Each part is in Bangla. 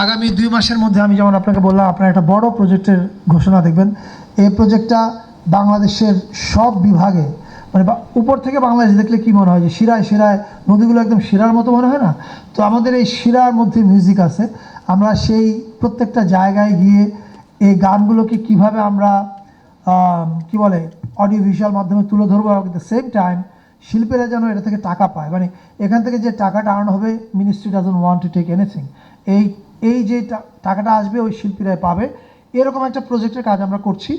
আগামী 2 মাসের মধ্যে আমি যেমন আপনাকে বললাম, আপনারা একটা বড় প্রজেক্টের ঘোষণা দেখবেন। এই প্রজেক্টটা বাংলাদেশের সব বিভাগে, মানে উপর থেকে বাংলাদেশ দেখলে কি মনে হয় যে শিরায় শিরায় নদীগুলো একদম শিরার মতো মনে হয় না? তো আমাদের এই শিরার মধ্যে মিউজিক আছে। আমরা সেই প্রত্যেকটা জায়গায় গিয়ে এই গানগুলোকে কিভাবে আমরা কি বলে অডিও ভিজুয়াল মাধ্যমে তুলে ধরবো, এবং এট দ্য সেম টাইম শিল্পীরা যেন এটা থেকে টাকা পায়। মানে এখান থেকে যে টাকাটা আর্ন হবে, ministry doesn't want to take anything. এই যে টাকাটা আসবে ওই শিল্পীরাই পাবে, এরকম একটা প্রজেক্টের কাজ আমরা করছি।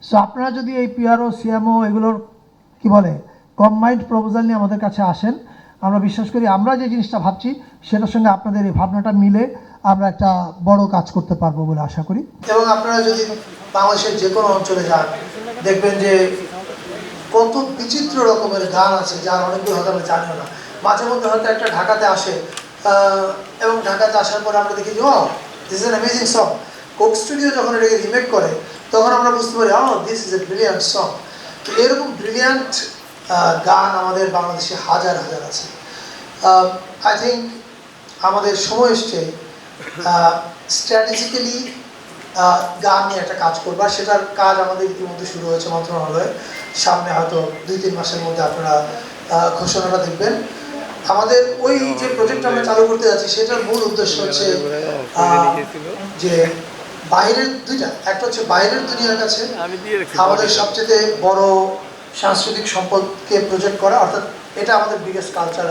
সো আপনারা যদি এই পিআরও সিএমও এগুলোর কি বলে কম্বাইন্ড প্রপোজাল নিয়ে আমাদের কাছে আসেন, আমরা বিশ্বাস করি আমরা যে জিনিসটা ভাবছি সেটার সঙ্গে আপনাদের এই ভাবনাটা মিলে আমরা একটা বড় কাজ করতে পারবো বলে আশা করি। এবং আপনারা যদি বাংলাদেশের যে কোনো অঞ্চলে যান, দেখবেন যে কত বিচিত্র রকমের গান আছে যার অনেকগুলো হয়তো আমরা জানিও না। মাঝে মধ্যে হয়তো একটা ঢাকাতে আসে, এবং ঢাকাতে আসার পর আমরা দেখি যে oh this is an amazing song. Coke Studio যখন এটাকে রিমেক করে তখন আমরা বুঝতে পারি this is a brilliant song. তো এরকম ব্রিলিয়ান্ট গান আমাদের বাংলাদেশে হাজার হাজার আছে। আই থিঙ্ক আমাদের সময় এসছে স্ট্র্যাটেজিক্যালি গান নিয়ে একটা কাজ করবো, আর সেটার কাজ আমাদের ইতিমধ্যে শুরু হয়েছে মন্ত্রণালয়ে। সামনে হয়তো 2-3 মাসের মধ্যে আপনারা ঘোষণাটা দেখবেন। আমাদের ওই যে প্রজেক্ট আমরা চালু করতে যাচ্ছি সেটার মূল উদ্দেশ্য হচ্ছে যে বাইরের দুইটা, একটা হচ্ছে বাইরের দুনিয়ার কাছে আমাদের সবচেয়ে বড় সাংস্কৃতিক সম্পদকে প্রজেক্ট করা, অর্থাৎ এটা আমাদের বিগেস্ট কালচার।